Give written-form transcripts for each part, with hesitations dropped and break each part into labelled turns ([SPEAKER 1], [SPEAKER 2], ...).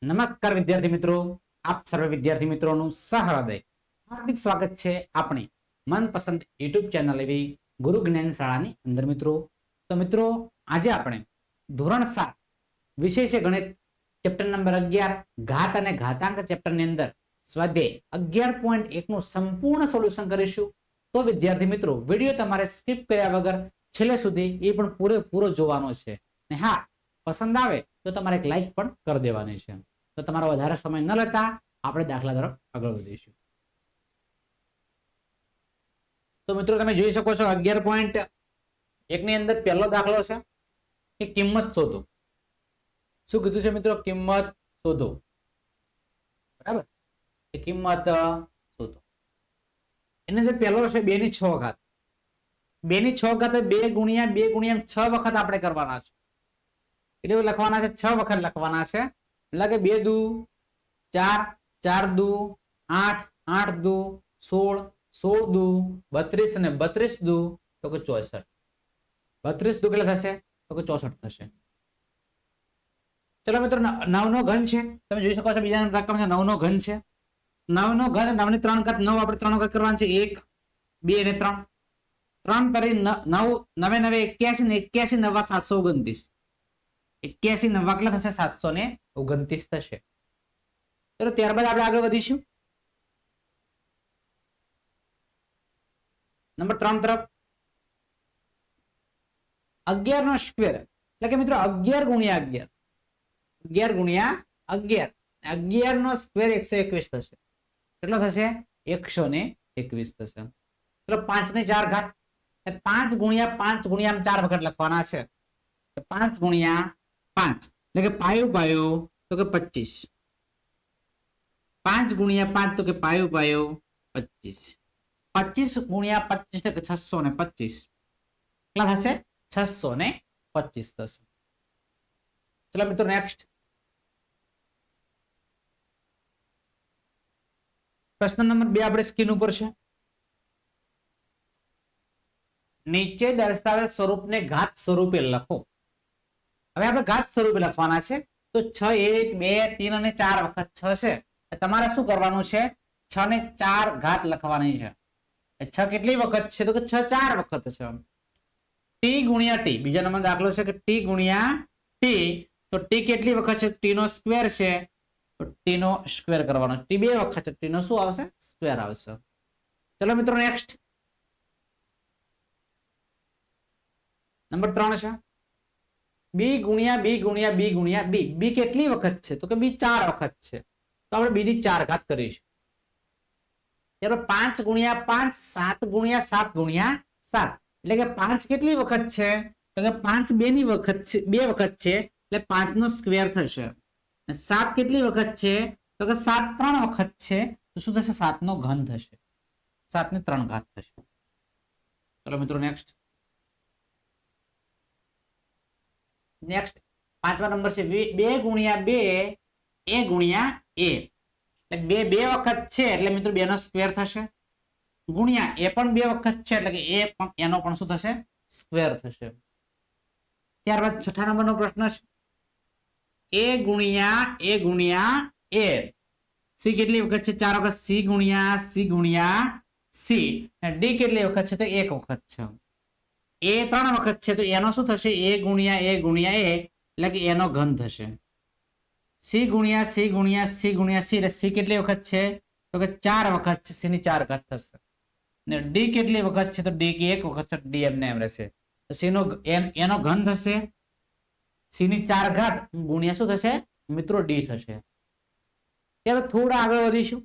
[SPEAKER 1] નમસ્કાર વિદ્યાર્થી મિત્રો, આપ સર્વે વિદ્યાર્થી મિત્રોનું સહૃદય હાર્દિક સ્વાગત છે આપણી મનપસંદ યુટ્યુબ ચેનલ એવી ગુરુ જ્ઞાન શાળાની અંદર. મિત્રો તો મિત્રો આજે આપણે ધોરણ 7 વિષય છે ગણિત, ચેપ્ટર નંબર 11 ઘાત અને ઘાતાંક ચેપ્ટરની અંદર સ્વાધ્યાય 11.1 નું સંપૂર્ણ સોલ્યુશન કરીશું. તો વિદ્યાર્થી મિત્રો વિડીયો તમારે સ્કીપ કર્યા વગર છેલ્લે સુધી એ પણ પૂરેપૂરો જોવાનો છે. ને હા, પસંદ આવે તો તમારે એક લાઈક પણ કરી દેવાની છે. તો તમારો વધારે સમય ન લેતા આપણે દાખલા તરફ આગળ વધીશું. તો મિત્રો તમે જોઈ શકો છો 11.1 ની અંદર પહેલો દાખલો છે કે કિંમત શોધો. શું કીધું છે મિત્રો? કિંમત શોધો. બરાબર, એ કિંમત શોધો. એની અંદર પહેલો છે 2 ની 6 ઘાત. 2 ની 6 ઘાત 2 ગુણ્યા 2 ગુણ્યા 6 વખત આપણે કરવાના છે. એટલે લખવાના છે 6 વખત લખવાના છે. એટલે કે 2 દુ 4, 4 દુ 8, 8 દુ 16, 16 દુ 32 અને 32 દુ તો કે 64. 32 દુ કેટલા થશે? તો કે 64 થશે. ચલો મિત્રો 9 નો ઘન છે. તમે જોઈ શકો છો બીજા રકમ છે 9 નો ઘન છે. 9 નો ઘન 9 ની 3 ઘાત 9 આપણે 3 વખત કરવાનું છે. 1, 2 અને 3. 3 તરી 9 9 9 81 ને 81 9 729. 81 9 કેટલા થશે? 729 થશે. ચલો ત્યારબાદ આપણે આગળ વધીશું નંબર 3 તરફ. 11 નો સ્ક્વેર એટલે કે મિત્રો 11 ગુણ્યા 11, 11 ગુણ્યા 11, 11 નો સ્ક્વેર 121 થશે. કેટલો થશે? 121 થશે. ચલો 5 ની 4 ઘાત 5 ગુણ્યા 5 ગુણ્યા 4 વખત લખવાના છે. 5 ગુણ્યા 5 એટલે કે પાયો પાયો તો કે 25. 5 ગુણ્યા 5 તો કે પાયો પાયો 25. 25 ગુણ્યા 25 એટલે કે 625. કેટલા થશે? 625 થશે. ચલો મિત્રો નેક્સ્ટ પ્રશ્ન નંબર 2 આપણે સ્ક્રીન ઉપર છે. નીચે દર્શાવેલ સ્વરૂપને ઘાત સ્વરૂપે લખો. હવે આપણે ઘાત સ્વરૂપે લખવાના છે. તો 6 1 2 3 અને 4 વખત 6 છે. તમારે શું કરવાનું છે? 6 ને 4 ઘાત લખવાની છે. 6 કેટલી વખત છે? તો કે 6 4 વખત છે. ટી ગુણ્યા ટી બીજા નંબર દાખલો છે કે ટી ગુણ્યા ટી. તો ટી કેટલી વખત છે? ટી નો સ્ક્વેર છે. તો ટી નો સ્ક્વેર કરવાનો. ટી 2 વખત છે. ટી નો શું આવશે? સ્ક્વેર આવશે. ચલો મિત્રો નેક્સ્ટ નંબર 3 છે. બી ગુણ્યા બી ગુણ્યા બી ગુણ્યા બી. બી કેટલી વખત છે? તો કે બી 4 વખત છે. તો આપણે બી ની 4 ઘાત કરીશું. ચાલો 5 ગુણ્યા 5, 7 ગુણ્યા 7 ગુણ્યા 7 એટલે કે 5 કેટલી વખત છે? તો કે 5 2 ની વખત છે, 2 વખત છે એટલે 5 નો સ્ક્વેર થશે. અને 7 કેટલી વખત છે? તો કે 7 3 વખત છે. તો શું થશે? 7 નો ઘન થશે. 7 ની 3 ઘાત થશે. ચલો મિત્રો નેક્સ્ટ નેક્સ્ટ 5મા નંબર છે 2 ગુણ્યા 2 a ગુણ્યા a. એટલે 2 2 વખત છે એટલે મિત્રો 2 નો સ્ક્વેર થશે. ગુણ્યા એ પણ 2 વખત છે એટલે કે એ પણ એનો પણ શું થશે? સ્ક્વેર થશે. ત્યારબાદ 6થા નંબરનો પ્રશ્ન છે a ગુણ્યા a. સી કેટલી વખત છે? 4 વખત. સી ગુણ્યા સી. ડી કેટલી વખત છે? તો 1 વખત છે. એ 3 વખત છે તો એનો શું થશે? a ગુણ્યા a એટલે કે એનો ઘન થશે. સી ગુણ્યા સી ગુણ્યા સી ગુણ્યા સી એટલે સી કેટલી વખત છે? તો કે 4 વખત છે. સી ની 4 ઘાત થશે. ને ડી કેટલી વખત છે? તો ડી 1 વખત છે. ડી એમને એમ રહેશે. તો સી નો એનો ઘન થશે. સી ની 4 ઘાત ગુણ્યા શું થશે મિત્રો? ડી થશે. ચાલો થોડા આગળ વધીશું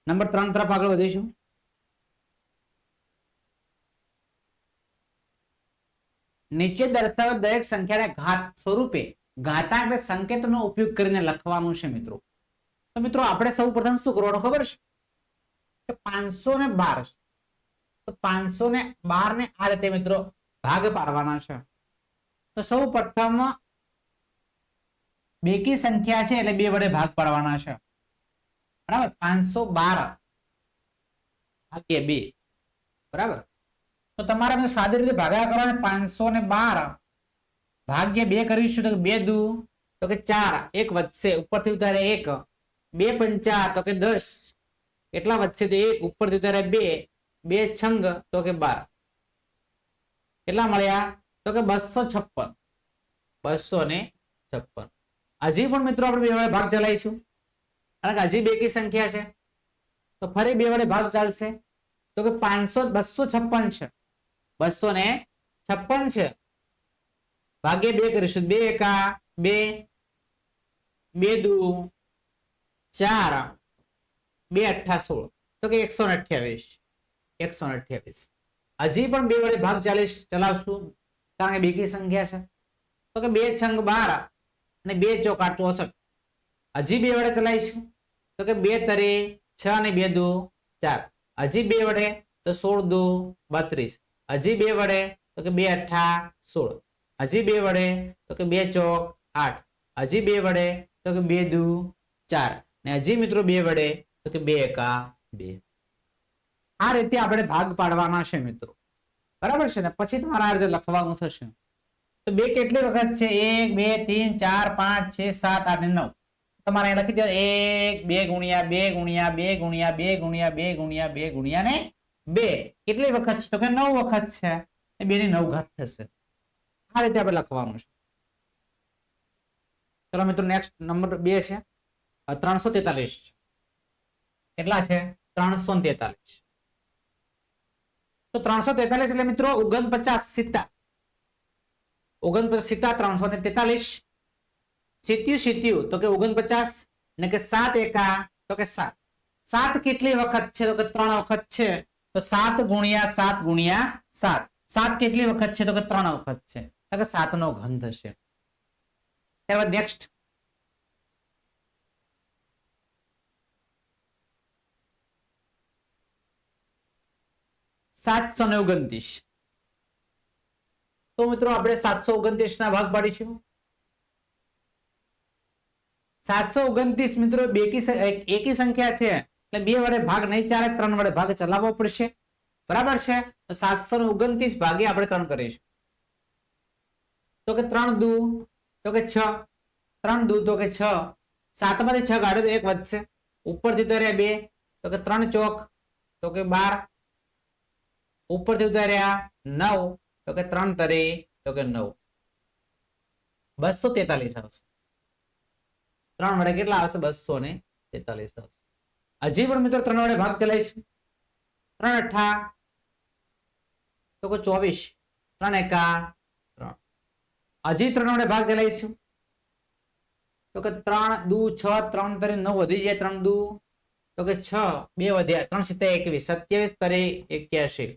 [SPEAKER 1] નંબર 3 તરફ આગળ વધીશું. નીચે દર્શાવેલ દરેક સંખ્યાને ઘાત સ્વરૂપે ઘાતાંક સંકેતનો ઉપયોગ કરીને લખવાનું છે મિત્રો. તો મિત્રો આપણે સૌ પ્રથમ શું કરવાનું ખબર છે? કે 512 તો 512 ને આ રીતે મિત્રો ભાગ પાડવાના છે. તો સૌ પ્રથમ બેકી સંખ્યા છે એટલે 2 વડે ભાગ પાડવાના છે. બરાબર, 512 ભાગ્યા 2. બરાબર, તો તમારે સાદી રીતે ભાગાકાર કરવાનો. 512 ભાગ્ય 2 કરીશું તો 2 દુ તો કે 4, 1 વધશે ઉપરથી ઉતારે 1, 2 પંચા તો કે 10, કેટલા વધશે તો 1 ઉપરથી ઉતારે 2, 2 છંગ તો કે 12, કેટલા મળ્યા તો કે 256, 256. હજી પણ મિત્રો આપણે 2 વડે ભાગ ચલાવીશું કારણ કે હજી બેકી સંખ્યા છે તો ફરી 2 વડે ભાગ ચાલશે તો કે 256 છે, 256 છે ભાગ્ય 2 કરીશું, 2 એકા 2, 2 દુ 4, 2 અઠ્ઠા 16 તો કે 128, 128. હજી પણ 2 વડે ભાગ ચલાવશું કારણ કે બેકી સંખ્યા છે તો કે 2 છંગ 12 અને 2 ચોક 64. હજી 2 વડે ચલાવીશું તો કે 2 તરે 6 અને 2 દુ 4, હજી 2 વડે તો 16 દુ 32, હજી 2 વડે તો કે 2 અઠ્ઠા 16, હજી 2 વડે તો કે 2 ચોક 8, હજી 2 વડે તો કે 2 દુ 4 ને હજી મિત્રો 2 વડે તો કે 2 એકા 2. આ રીતે આપણે ભાગ પાડવાના છે મિત્રો, બરાબર છે ને? પછી તમારે આ રીતે લખવાનું થશે. તો 2 કેટલી વખત છે? 1 2 3 4 5 6 7 8 9. તમારે અહીં લખી દો 1 2 ગુણ્યા 2 ગુણ્યા 2 ગુણ્યા 2 ગુણ્યા 2 ગુણ્યા 2 ગુણ્યા ને 2 કેટલી વખત છે તો કે 9 વખત છે, એ 2 ની 9 ઘાત થશે. આ રીતે આપણે લખવાનું છે. ચલો મિત્રો નેક્સ્ટ નંબર 2 છે 343. કેટલા છે? 343. તો 343 એટલે મિત્રો 49 સીતા, 49 સીતા 343. સીત્યું તો કે 49 ને કે 7 એકા તો કે 7. 7 કેટલી વખત છે તો કે 3 વખત છે, તો 7 ગુણ્યા 7 ગુણ્યા 7. 7 કેટલી વખત છે તો કે 3 વખત છે, એટલે કે 7 નો ઘન થશે. ત્યારબાદ નેક્સ્ટ 729. તો મિત્રો આપણે 729 ના ભાગ પાડીશું. 729 મિત્રો એકી સંખ્યા છે એટલે 2 વડે ભાગ નહીં ચાલે, 3 વડે ભાગ ચલાવવો પડશે, બરાબર છે? તો 729 ભાગે આપણે 3 કરીશું તો કે 3 દુ તો કે 6, 3 દુ તો કે 6, 7 માંથી 6 કાઢો તો 1 વધશે ઉપરથી ઉતાર્યા 2 તો કે 3 ચોક તો કે 12, ઉપરથી ઉતાર્યા 9 તો કે 3 તરે તો કે 9, 243 આવશે. 3 વડે કેટલા આવશે? 243 આવશે. હજી પણ મિત્રો 3 વડે ભાગ ચલાવીશું. 3 અઠ્ઠા તો કે 24, 3 એકા 3. હજી 3 વડે ભાગ ચલાવીશું તો કે 3 દુ 6, 3 તરે 9 વધી જાય, 3 દુ તો કે 6, 2 વધ્યા 3 સીતા 21, 27 તરે 81.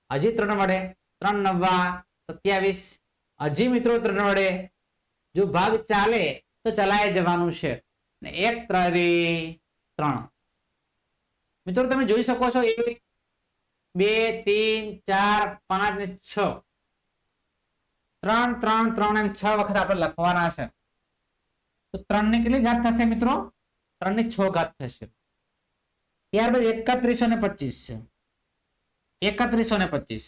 [SPEAKER 1] હજી 3 વડે 3 નવા 27. હજી મિત્રો 3 વડે જો ભાગ ચાલે તો ચલાય જવાનું છે ને 1 તરે 3. મિત્રો તમે જોઈ શકો છો 1 2 3 4 5 ને 6, 3 3 3 એમ 6 વખત આપણે લખવાના છે. તો 3 ની કેટલી ઘાત થશે મિત્રો? 3 ની 6 ઘાત થશે. ત્યારબાદ 3125 છે, 3125.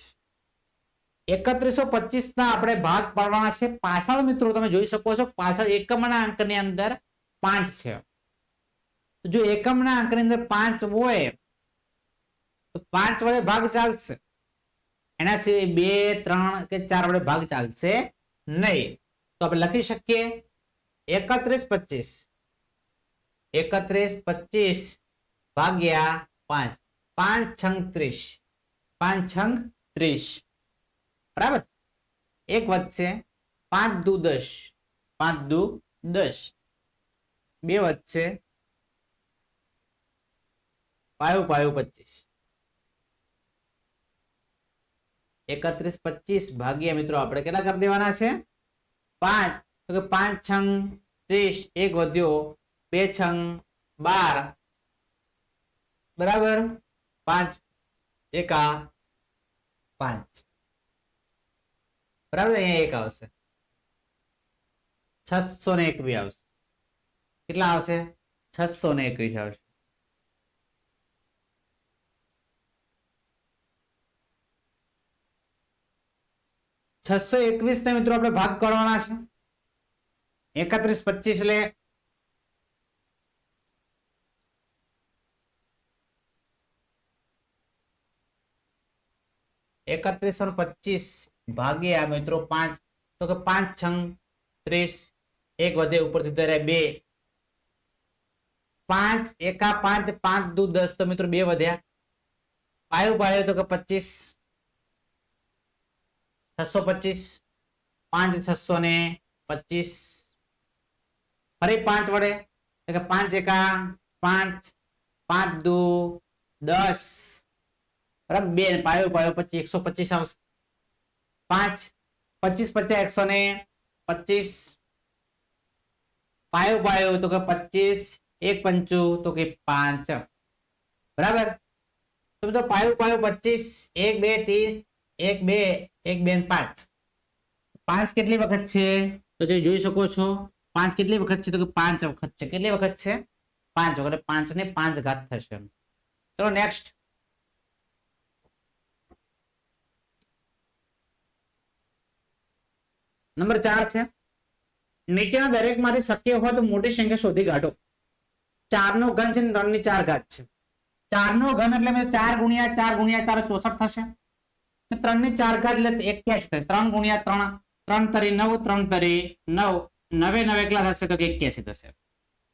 [SPEAKER 1] 3125 ના આપણે ભાગ પાડવાના છે. પાછળ મિત્રો તમે જોઈ શકો છો પાછળ એકમના અંકની અંદર 5 છે. જો એકમના અંકની અંદર 5 હોય તો 5 વડે ભાગ ચાલશે, એના સિવાય 2 3 કે 4 વડે ભાગ ચાલશે નહીં. તો આપણે લખી શકીએ 3125, 3125 ભાગ્યા 5, 5 છંગ 30, 5 છંગ 30, બરાબર? 1 વધશે 5 દુ 10, 5 દુ 10, 2 વધશે 5 5 25. 3125 ભાગ્યા મિત્રો આપણે કેટલા કરી દેવાના છે? 5, તો કે 5 છંગ 30, 1 વધ્યો 2 છંગ 12, બરાબર? 5 એકા 5, બરાબર? અહીંયા 1 આવશે, 621 આવશે. કેટલા આવશે? 621 આવશે. 621 ને મિત્રો આપણે ભાગ કરવાના છે 31 25 એટલે 3125 ભાગ્યા મિત્રો 5 તો કે 5 6 30 એક વધે ઉપરથી ઉતાર્યા 2 5 એકા 5 5 દુ 10 તો મિત્રો 2 વધ્યા પાયો તો કે 25 625 5 625 ફરી 5 વડે એટલે કે 5 એકા 5 5 દુ 10 બરાબર 2 પાયો 25 125 આવશે 5 25 50 125 પાયો તો કે 25 1 5 તો કે 5 બરાબર તો મિત્રો પાયો 25 1 2 3 1 2 1 2 5 5 કેટલી વખત છે તો તમે જોઈ શકો છો 5 કેટલી વખત છે તો કે 5 વખત છે કેટલી વખત છે 5 વખત 5 ને 5 ઘાત થશે ચલો નેક્સ્ટ નંબર 4 છે નીચેના દરેકમાંથી શક્ય હોય તો મોટી સંખ્યા શોધી કાઢો 4 નો ઘન છે ને 3 ની 4 ઘાત છે 4 નો ઘન એટલે 4 ગુણ્યા 4 ગુણ્યા 4 64 થશે 3 ની 4 ઘાત એટલે 81 થશે 3 ગુણ્યા 3 3 તરી 9 3 તરી 9 9 9 કેટલા થશે તો 81 થશે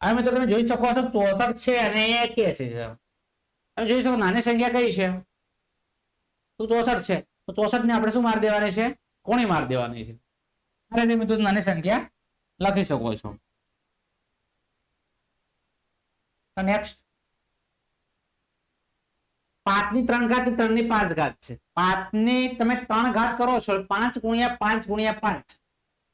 [SPEAKER 1] હવે મિત્રો તમે જોઈ શકો છો 64 છે અને 81 છે તમે જોઈ શકો નાની સંખ્યા કઈ છે તો 64 છે તો 64 ને આપણે શું માર દેવાની છે કોણી માર દેવાની છે અરે મિત્રો નાની સંખ્યા લખી શકો છો નેક્સ્ટ 5 ની 3 ઘાત 3 ની 5 ઘાત છે 5 ની તમે 3 ઘાત કરો છો 5 ગુણ્યા 5 ગુણ્યા 5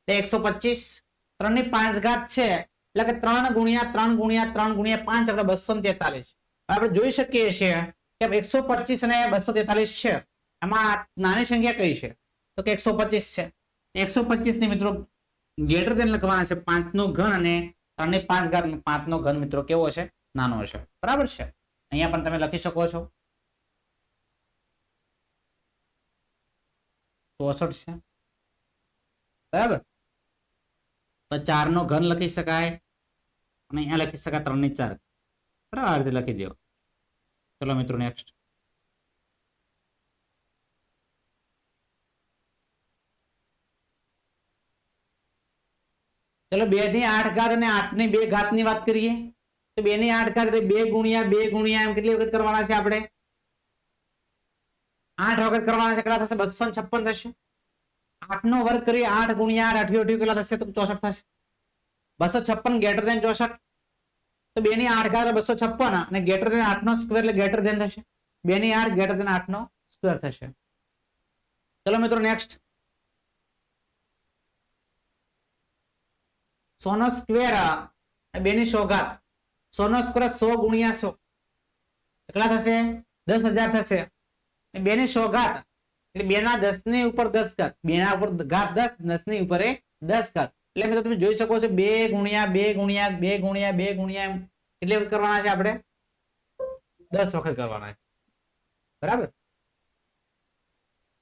[SPEAKER 1] તે 125 3 ની 5 ઘાત છે એટલે કે 3 ગુણ્યા 3 ગુણ્યા 3 ગુણ્યા 5 એટલે 243 આપણે જોઈ શકીએ છીએ કે 125 અને 243 છે આમાં નાની સંખ્યા કઈ છે તો કે 125 છે 125 ની મિત્રો ગ્રેટર ધેન લખવાના છે 5 નો ઘન અને 3 ની 5 ઘાત 5 નો ઘન મિત્રો કેવો છે નાનો છે બરાબર છે અહીંયા પણ તમે લખી શકો છો 64 છે બરાબર તો 4 નો ઘન લખી શકાય અને અહીંયા લખી શકાય 3 ની 4 બરાબર આ રીતે લખી દો ચલો મિત્રો નેક્સ્ટ ચલો 2 ની 8 ઘાત અને 8 ની 2 ઘાત ની વાત કરીએ તો 2 ની 8 ઘાત એટલે 2 ગુણ્યા એમ કેટલી વખત કરવાના છે આપણે 8 વખત કરવાના છે કેટલા થશે 256 થશે 8 નો વર્ગ કરી 8 ગુણ્યા 8 88 કેટલા થશે તો 64 થશે 256 ગ્રેટર ધેન 64 તો 2 ની 8 ઘાત એટલે 256 અને ગ્રેટર ધેન 8 નો સ્ક્વેર એટલે ગ્રેટર ધેન થશે 2 ની 8 ગ્રેટર ધેન 8 નો સ્ક્વેર થશે ચલો મિત્રો નેક્સ્ટ 100 નો સ્ક્વેર 2 ની 100 ઘાત 100 નો સ્ક્વેર 100 ગુણ્યા 100 કેટલા થશે 10000 થશે 2 ની 100 ઘાત એટલે 2 ના 10 ની ઉપર 10 ઘાત 2 ના ઉપર ઘાત 10 10 ની ઉપર 10 ઘાત એટલે મિત્રો તમે જોઈ શકો છો 2 ગુણ્યા 2 ગુણ્યા 2 ગુણ્યા 2 ગુણ્યા એમ કેટલી વખત કરવાના છે આપણે 10 વખત કરવાના છે બરાબર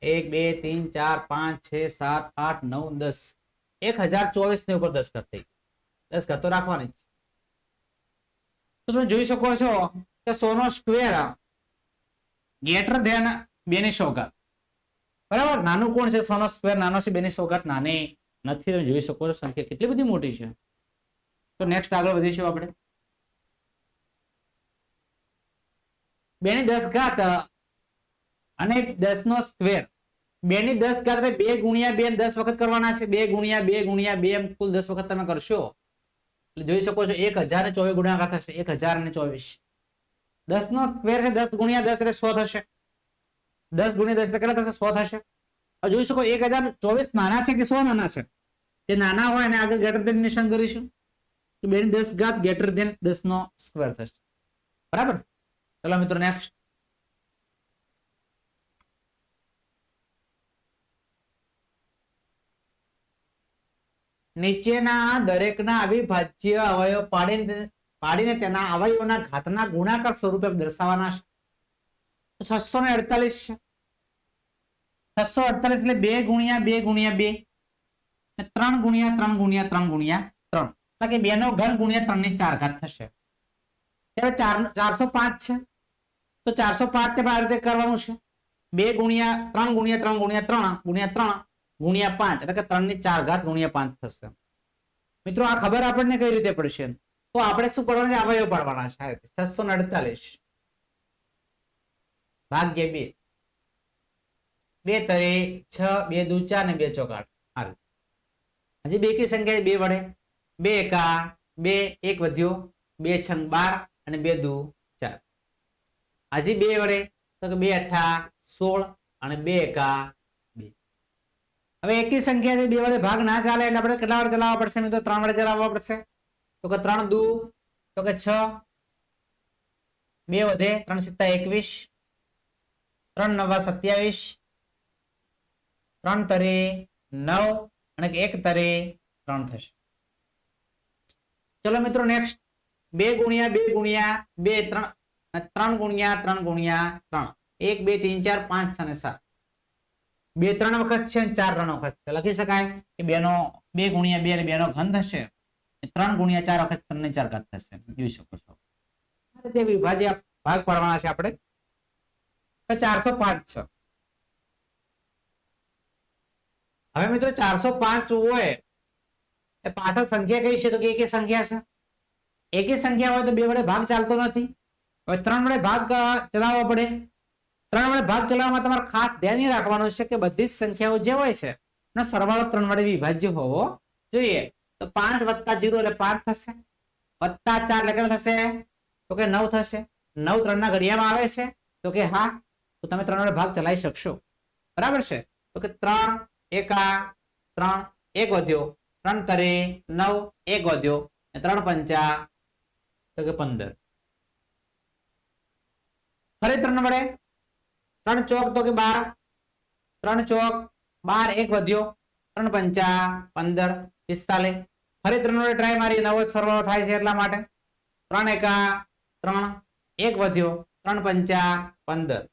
[SPEAKER 1] 1 2 3 4 5 6 7 8 9 10 1024 ની ઉપર 10 ઘાત થઈ 10 ઘાત તો રાખવાની તો તમે જોઈ શકો છો કે 100 નો સ્ક્વેર ગ્રેટર ધેન 2 ની 100 ઘાત બરાબર નાનું કોણ છે 100 નો સ્ક્વેર નાનો છે 2 ની 100 ઘાત નાની નથી તમે જોઈ શકો છો સંખ્યા કેટલી બધી મોટી છે તો નેક્સ્ટ આગળ વધીશું આપણે 2 ની 10 ઘાત અને 10 નો સ્ક્વેર 2 ની 10 ઘાત એટલે 2 ગુણ્યા 2 10 વખત કરવાના છે 2 ગુણ્યા 2 ગુણ્યા 2 એમ કુલ 10 વખત તમે કરશો એટલે જોઈ શકો છો 1024 ગુણાકાર થશે 1024 10 નો સ્ક્વેર છે 10 ગુણ્યા 10 એટલે 100 થશે 10 ગુણ્યા 10 એટલે કેટલા થશે 100 થશે હવે જોઈ શકો 1024 નાના છે કે 100 નાના છે તે નાના હોય અને આગળ ગ્રેટર ધેન નિશાન કરીશું તો 2 ની 10 ઘાત ગ્રેટર ધેન 10 નો સ્ક્વેર થશે બરાબર ચલો મિત્રો નેક્સ્ટ નીચેના દરેકના અવિભાજ્ય અવયવ પાડીને તેના અવયવોના ઘાતના ગુણાકાર સ્વરૂપે દર્શાવવાના છે 648 છે 648 એટલે 2 ગુણ્યા 2 ગુણ્યા 2 3 ગુણ્યા 3 ગુણ્યા 3 ગુણ્યા 3 એટલે કે 2 નો ઘન ગુણ્યા 3 ની 4 ઘાત થશે. હવે 405 છે તો 405 તે આ રીતે કરવાનું છે. 2 ગુણ્યા 3 ગુણ્યા 3 ગુણ્યા 3 ગુણ્યા 3 ગુણ્યા 5 એટલે કે 3 ની 4 ઘાત ગુણ્યા 5 થશે. મિત્રો આ ખબર આપણને કઈ રીતે પડશે? તો આપણે શું કરવાનું છે? અવયવ પાડવાના છે. 648 ભાગ્ય 2. 2 તરે 6, 2 દુ 4 ને 2 ચોક 8. હજી બે કી સંખ્યા 2 વડે 2 એકા 2 1 વધ્યો 2 છંગ 12 અને 2 દુ 4. હજી 2 વડે તો કે 2 અઠ્ઠા 16 અને 2 એકા 2. હવે એકી સંખ્યા 2 વડે ભાગ ના ચાલે એટલે આપણે કેટલા વડે ચલાવવા પડશે મિત્રો? 3 વડે ચલાવવા પડશે. તો કે 3 દુ તો કે 6, 2 વધે 3 સિત્તા 21, 3 નવા 27, 3 તરે 9 અને 1 તરે 3 થશે. ચલો મિત્રો નેક્સ્ટ 2 ગુણ્યા 2 ગુણ્યા 2 3 અને 3 ગુણ્યા 3 ગુણ્યા 3 1 2 3 4 5 6 અને 7. 2 3 વખત છે અને 4 3 વખત છે. લખી શકાય કે 2 ગુણ્યા 2 એટલે 2 નો ઘન થશે. 3 ગુણ્યા 4 વખત 3 ની 4 ઘાત થશે. જોઈ શકો છો. આ રીતે વિભાજ્ય ભાગ પાડવાના છે આપણે. 405 છે. હવે મિત્રો 405 હોય એ પાછળ સંખ્યા કઈ છે? તો કે એકી સંખ્યા છે. એકી સંખ્યા હોય તો 2 વડે ભાગ ચાલતો નથી. હવે 3 વડે ભાગ ચલાવવો પડે. 3 વડે ભાગ ચલાવવામાં તમારે ખાસ ધ્યાન એ રાખવાનું છે કે બધી જ સંખ્યાઓ જે હોય છે એનો સરવાળો 3 વડે વિભાજ્ય હોવો જોઈએ. તો 5 વત્તા 0 એટલે 5 થશે, વત્તા 4 એટલે કેટલા થશે? તો કે 9 થશે. 9 3 ના ઘડિયામાં આવે છે તો કે હા, તો તમે 3 વડે ભાગ ચલાવી શકશો. બરાબર છે. તો કે 3 એકા 3 1 વધ્યો 3 તરે 9 1 વધ્યો 3 પંચા તો કે 15. ફરી 3 વડે 3 ચોક તો કે 12, 3 ચોક 12 1 વધ્યો 3 પંચા 15 45. ફરી 3 વડે ટ્રાય મારી, નવો સરવાળો થાય છે એટલા માટે 3 એકા 3 1 વધ્યો 3 પંચા 15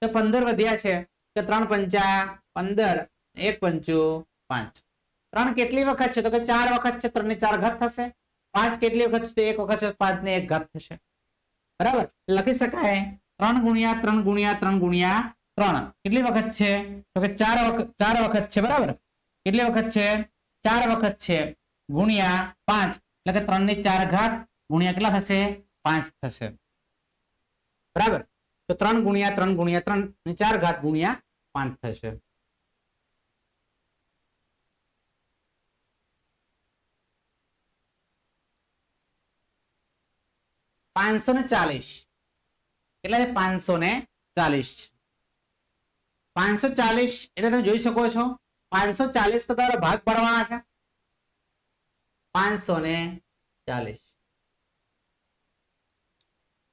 [SPEAKER 1] તો 15 વધ્યા છે કે 3 પંચા 15 1 પંચું 5. 3 કેટલી વખત છે? તો કે 4 વખત છે. 3 ની 4 ઘાત થશે. 5 કેટલી વખત છે? તો 1 વખત છે. 5 ની 1 ઘાત થશે. બરાબર. લખી શકાય 3 ગુણ્યા 3 ગુણ્યા 3 ગુણ્યા 3 કેટલી વખત છે? તો કે 4 વખત છે. બરાબર. કેટલી વખત છે? 4 વખત છે ગુણ્યા 5 એટલે કે 3 ની 4 ઘાત ગુણ્યા કેટલા થશે? 5 થશે. બરાબર. તો 3 ગુણ્યા 3 ગુણ્યા 3 ની 4 ઘાત ગુણ્યા 5 થશે. $540 એટલે 540. 540 એટલે તમે જોઈ શકો છો 540 તો તમારો ભાગ પાડવાના છે. 540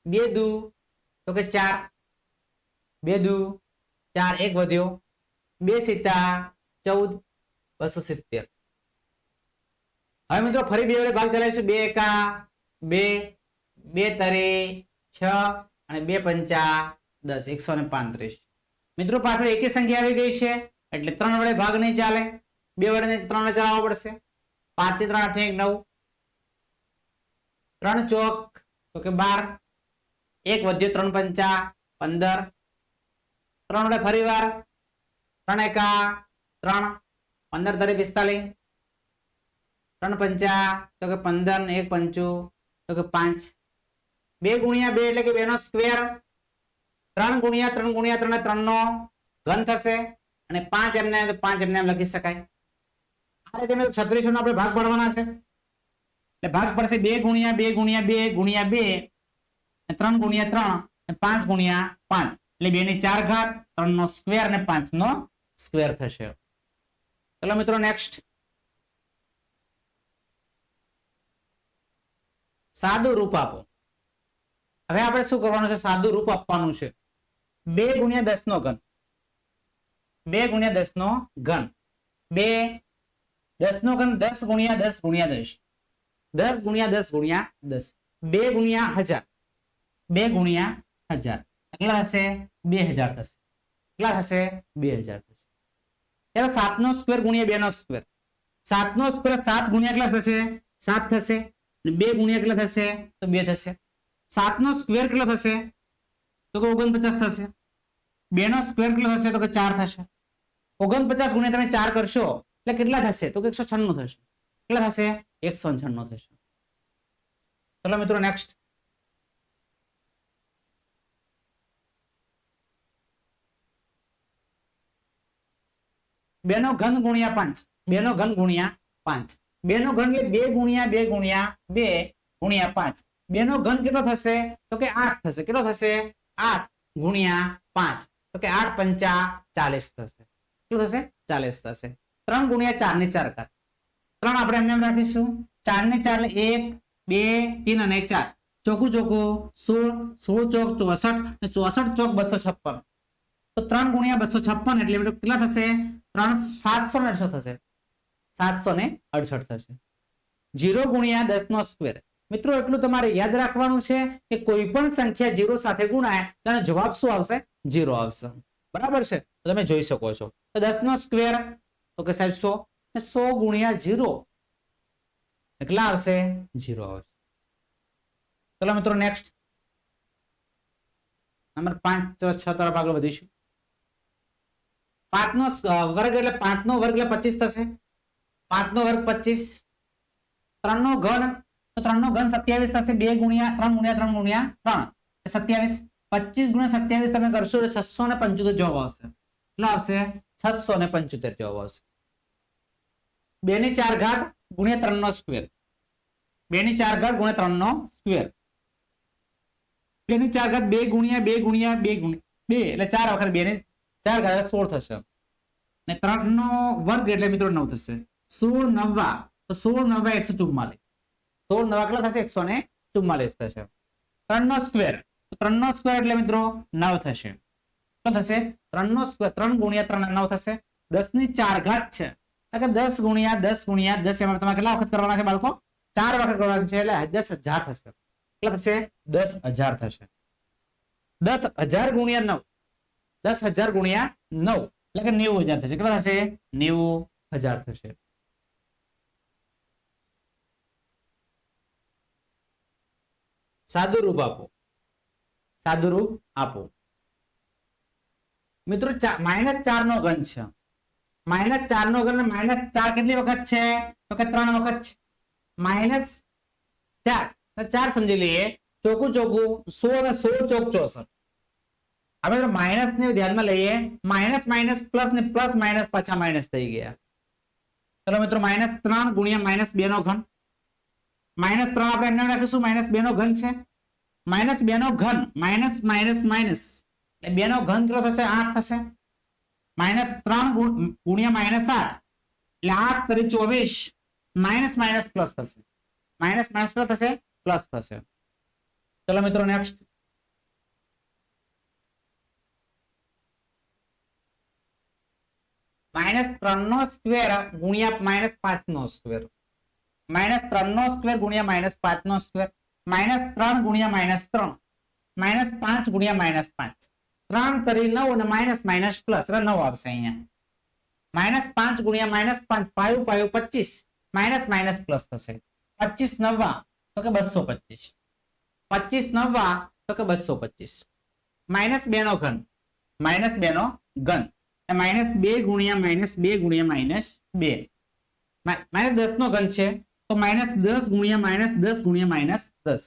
[SPEAKER 1] 2 દુ તો કે 4, 2 દુ 4 1 વધ્યો 2 સિત્તા 14 270. હવે મિત્રો ફરી 2 વડે ભાગ ચલાવીશું. 2 એકા 2 2 તરે 6 અને 2 પંચા 10 135. મિત્રો પાછળ એકી સંખ્યા આવી ગઈ છે એટલે 3 વડે ભાગ નહીં ચાલે. 2 વડે 3 વડે ચલાવવા પડશે. 5 થી 3 8 9 3 ચોક તો કે 12 1 વધ્યો 3 પંચા 15 3 વડે ફરી વાર 3 એકા 3 15 તરે 45 3 પંચા તો કે 15 ને 1 પંચું તો કે 5. 2 ગુણ્યા 2 એટલે કે 2 નો સ્ક્વેર. 3 ગુણ્યા 3 ગુણ્યા 3 3 નો ઘન થશે અને 5 એમને 5 એમને લખી શકાય. આ રીતે 36 નો આપણે ભાગ પાડવાના છે એટલે ભાગ પડશે 2 ગુણ્યા 2 ગુણ્યા 2 ગુણ્યા 2 3 ગુણ્યા 3 અને 5 ગુણ્યા 5 એટલે 2 ની 4 ઘાત 3 નો સ્ક્વેર અને 5 નો સ્ક્વેર થશે. ચલો મિત્રો નેક્સ્ટ સાદું રૂપ આપો. હવે આપણે શું કરવાનું છે? સાદું રૂપ આપવાનું છે. 2 ગુણ્યા 10 નો ઘન. 2 ગુણ્યા 10 નો ઘન. 2 10 નો ઘન 10 ગુણ્યા 10 ગુણ્યા 10. 10 ગુણ્યા 10 ગુણ્યા 10. 2 ગુણ્યા 1000. 2 ગુણ્યા 1000 કેટલા હશે? 2000 થશે. કેટલા થશે 2000 થશે. ત્યારે 7 નો સ્ક્વેર ગુણ્યા 2 નો સ્ક્વેર, 7 નો સ્ક્વેર 7 ગુણ્યા કેટલા થશે 7 થશે, અને 2 ગુણ્યા કેટલા થશે તો 2 થશે. 7 નો સ્ક્વેર કેટલો થશે તો કે 49 થશે. 2 નો સ્ક્વેર કેટલો થશે તો કે 4 થશે. 49 ગુણ્યા તમે 4 કરશો એટલે કેટલા થશે તો કે 196 થશે. કેટલા થશે 196 થશે. ચલો મિત્રો નેક્સ્ટ. 2 નો ઘન ગુણ્યા 5, 2 નો ઘન ગુણ્યા 5, 2 નો ઘન એટલે 2 ગુણ્યા 2 ગુણ્યા 2 ગુણ્યા 5. 2 નો ઘન કેટલો થશે તો કે 8 થશે. કેટલો થશે 8 ગુણ્યા 5 તો કે 8 પંચા 40 થશે. કેટલું થશે 40 થશે. 3 ગુણ્યા 4 ની 4 ઘાત, 3 આપણે એમને એમ રાખીશું. 4 ની 4 1 2 3 અને 4, ચોકું ચોકું 16, 16 ચોક 64 અને 64 ચોક 256. તો 3 ગુણ્યા 256 એટલે કેટલા થશે 768 થશે. 768 થશે. 0 ગુણ્યા 10 નો સ્ક્વેર. મિત્રો એટલું તમારે યાદ રાખવાનું છે કે કોઈ પણ સંખ્યા 0 સાથે ગુણાય તેનો જવાબ શું આવશે 0 આવશે. બરાબર છે, તો તમે જોઈ શકો છો. તો 10 નો સ્ક્વેર તો કે સાહેબ 100, 100 ગુણ્યા 0 કેટલા આવશે 0 આવશે. ચલો મિત્રો નેક્સ્ટ નંબર 5 6 તરફ આગળ વધીશું. 5 નો વર્ગ એટલે 5 નો વર્ગ એટલે 25 થશે. 5 નો વર્ગ 25. 3 નો ઘન તો 3 નો ઘન 27 થશે. 2 ગુણ્યા 3 ગુણ્યા 3 ગુણ્યા 3 27. 25 ગુણ્યા 27 તમે કરશો એટલે 675 જવાબ આવશે. કેટલો આવશે 675 જવાબ આવશે. 2 ની 4 ઘાત ગુણ્યા 3 નો સ્ક્વેર, 2 ની 4 ઘાત ગુણ્યા 3 નો સ્ક્વેર. 2 ની 4 ઘાત 2 ગુણ્યા 2 ગુણ્યા 2 ગુણ્યા 2 એટલે 4 વખત 2 ની 4 ઘાત 16 થશે. અને 3 નો વર્ગ એટલે મિત્રો 9 થશે. 16 9 તો 16 9 144, 16 9 કેટલા થશે 144 થશે. 3 નો સ્ક્વેર તો 3 નો સ્ક્વેર એટલે મિત્રો 9 થશે. કેટલો થશે 3 નો સ્ક્વેર 3 ગુણ્યા 3 9 થશે. 10 ની 4 ઘાત છે એટલે 10 ગુણ્યા 10 ગુણ્યા 10 એમાં તમારે કેટલા વખત કરવાના છે બાળકો 4 વખત કરવાના છે એટલે 10000 થશે. કેટલા થશે 10000 થશે. 10000 ગુણ્યા 9, 10000 ગુણ્યા 9 એટલે કે 90000 થશે. કેટલા થશે 90000 થશે. સાદુરૂપ આપો, સાદુરૂપ આપો. મિત્રો -4 નો ઘન છે. -4 નો ઘન -4 કેટલી વખત છે તો કે 3 વખત છે. -4 સમજી લઈએ. ચોકું ચોકું 16 અને 16 ચોક 64. આપણે માઇનસ ને ધ્યાનમાં લઈએ. માઇનસ માઇનસ પ્લસ ને પ્લસ માઇનસ પાછા માઇનસ થઈ ગયા. ચલો મિત્રો -3 ગુણ્યા -2 નો ઘન. -3 આપણે એમને રાખીશું -2 નો ઘન છે. -2 નો ઘન માઇનસ માઇનસ માઇનસ એટલે 2 નો ઘન કેટલો થશે 8 થશે. -3 ગુણ્યા -8 એટલે 8 તરી 24. માઇનસ માઇનસ પ્લસ થશે. માઇનસ માઇનસ પ્લસ થશે પ્લસ થશે. ચલો મિત્રો નેક્સ્ટ. -3 નો સ્ક્વેર ગુણ્યા -5 નો સ્ક્વેર. -3 નો સ્ક્વેર ગુણ્યા -5 નો સ્ક્વેર. -3 ગુણ્યા -3. -5 ગુણ્યા -5. 3 તરી 9 અને માઇનસ માઇનસ પ્લસ એટલે 9 આવશે અહીંયા. -5 ગુણ્યા -5 5 5 25. માઇનસ માઇનસ પ્લસ થશે. 25 9 તો કે 225. 25 9 તો કે 225. -2 નો ઘન, -2 નો ઘન -2 ગુણ્યા -2 ગુણ્યા -2. -10 નો ઘન છે તો -10 ગુણ્યા -10 ગુણ્યા -10.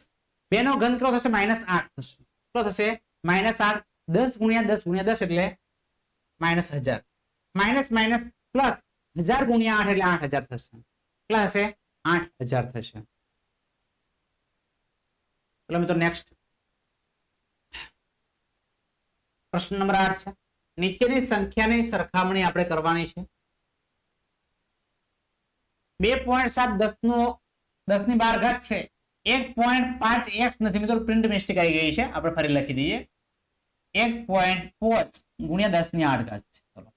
[SPEAKER 1] 2 નો ઘન કેટલો થશે -8 થશે. કેટલો થશે -8. 10 ગુણ્યા 10 ગુણ્યા 10 એટલે -1000. માઇનસ માઇનસ પ્લસ 1000 ગુણ્યા 8 એટલે 8000 થશે. કેટલા થશે 8000 થશે. ચલો મિત્રો નેક્સ્ટ પ્રશ્ન નંબર 8 છે. નીચેની સંખ્યાની સરખામણી આપણે કરવાની છે. 2.7 10 ની 12 ઘાત છે. 1.5x નથી મિત્રો, પ્રિન્ટ મિસ્ટેક આવી ગઈ છે, આપણે ફરી લખી દઈએ. 1.5 ગુણ્યા 10 ની 8 ઘાત છે. ચલો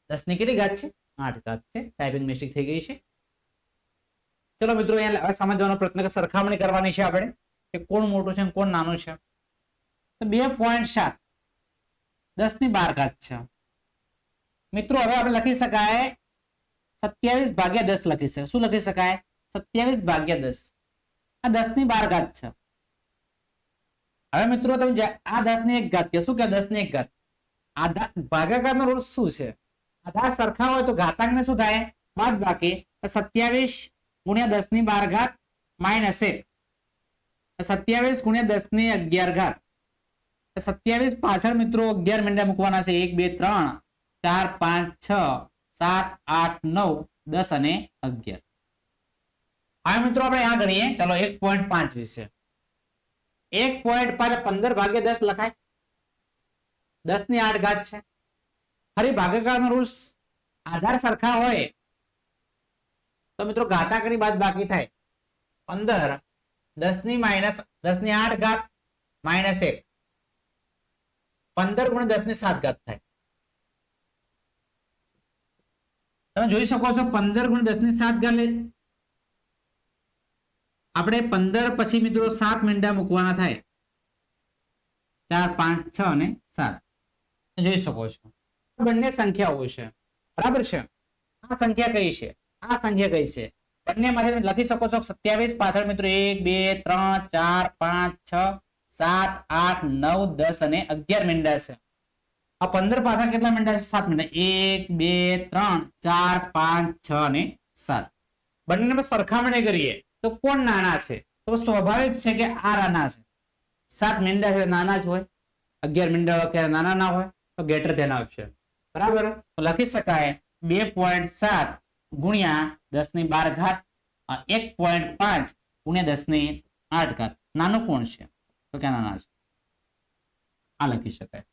[SPEAKER 1] 10 ની કેટલી ઘાત છે 8 ઘાત છે. ટાઈપિંગ મિસ્ટેક થઈ ગઈ છે. ચલો મિત્રો અહીંયા સમજવાનો પ્રયત્ન કે સરખામણી કરવાની છે આપણે કે કોણ મોટું છે કોણ નાનું છે. તો 2.7 10^12 છે મિત્રો। હવે આપણે લખી શકાય 27/10 લખી શકાય। શું લખી શકાય? 27/10 આ 10^12 છે। હવે મિત્રો તમે આ 10^1 કે શું કે 10^1 આધા ભાગાકારનો રૂલ શું છે? આધાર સરખા હોય તો ઘાતાંકને શું થાય? બાદ બાકી। 27 ગુણ્યા 10^12 માઇનસ 1, 27 ગુણ્યા 10^11। 27 પાછળ મિત્રો 11 મીંડા મૂકવાના છે। 1 2 3 4 5 6 7 8 9 10 અને 11। હવે મિત્રો આપણે આ ગણીએ, ચલો 1.5 વિશે। 1.5 15/10 લખાય, 10^8 છે। ફરી ભાગાકારનો રૂલ આધાર સરખા હોય તો મિત્રો ઘાતાંકની બાદ બાકી થાય। 15 10^8 માઇનસ 1, 15 ગુણ્યા 10^7 થાય। તમે જોઈ શકો છો 15 ગુણ્યા 10^7 આપણે 15 પછી મિત્રો 7 મીંડા મૂકવાના થાય। 4 5 6 અને 7 જોઈ શકો છો। બંને સંખ્યાઓ છે, બરાબર છે। આ સંખ્યા કઈ છે? આ સંખ્યા કઈ છે? બંનેમાંથી તમે લખી શકો છો। 27 પાછળ મિત્રો 1 2 3 4 5 6 7 8 9 10 અને 11 મીંડા છે। આ 15 પાછળ કેટલા મીંડા છે? 7 મીંડા। 1 2 3 4 5 6 અને 7 બંને સરખામણી કરીએ તો કોણ નાના છે? તો સ્વાભાવિક છે કે આ નાના છે। 7 મીંડા છે નાના જ હોય, 11 મીંડા વખતે નાના ના હોય તો ગેટર ધ્યાન આવશે, બરાબર। તો લખી શકાય 2.7 ગુણ્યા 10^12 1.5 ગુણ્યા 10^8 નાનું કોણ છે? તો ક્યાં નાના છે? આ લખી શકાય।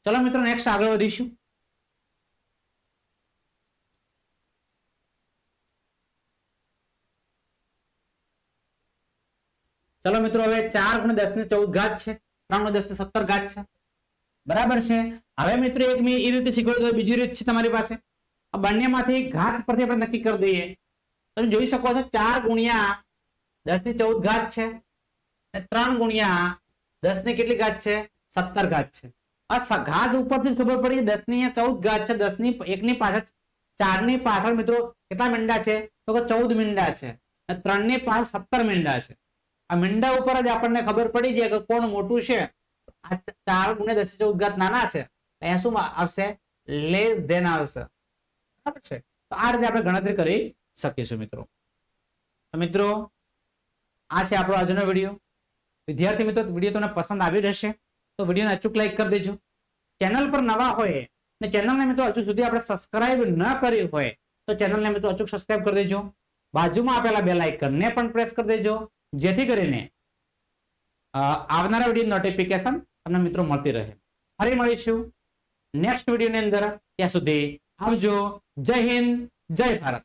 [SPEAKER 1] ચલો મિત્રો નેક્સ્ટ આગળ વધીશું। ચલો મિત્રો હવે 4 ગુણ્યા 10^14 છે, 3 ગુણ્યા 10^17 છે, બરાબર છે। હવે મિત્રો એક મેં એ રીતે શીખવાડ્યું તો બીજી રીત છે તમારી પાસે। આ બંનેમાંથી ઘાત પરથી આપણે નક્કી કરી દઈએ। તમે જોઈ શકો છો 4 ગુણ્યા 10^14 છે અને 3 ગુણ્યા 10 ની કેટલી ઘાત છે? 17 છે। આ ઘાત ઉપરથી ખબર પડી 10^14 છે। 10 ની 1 ની પાછળ 4 ની પાછળ મિત્રો કેટલા મીંડા છે? તો કે 14 મીંડા છે અને 3 ની પાછળ 17 મીંડા છે। આ મીંડા ઉપર જ આપણને ખબર પડી જાય કે કોણ મોટું છે। આ 4 ગુણ્યા 10^14 નાના છે, અહીંયા શું આવશે? લેસ ધેન આવશે, બરાબર છે। તો આ રીતે આપણે ગણતરી કરી શકીશું મિત્રો। તો મિત્રો આ છે આપણો આજનો વિડીયો। વિદ્યાર્થી મિત્રો વિડીયો તમને પસંદ આવી રહેશે તો વિડીયોને અચૂક લાઈક કરી દેજો। ચેનલ પર નવા હોય અને ચેનલને મિત્રો હજુ સુધી આપણે સબસ્ક્રાઇબ ન કરી હોય તો ચેનલને મિત્રો અચૂક સબસ્ક્રાઇબ કરી દેજો। બાજુમાં આપેલા બેલ આઇકનને પણ પ્રેસ કરી દેજો, જેથી કરીને આવનારા વિડીયો નોટિફિકેશન તમને મિત્રો મળતી રહે। ફરી મળીશું નેક્સ્ટ વિડીયોની અંદર, ત્યાં સુધી આવજો। જય હિન્દ, જય ભારત।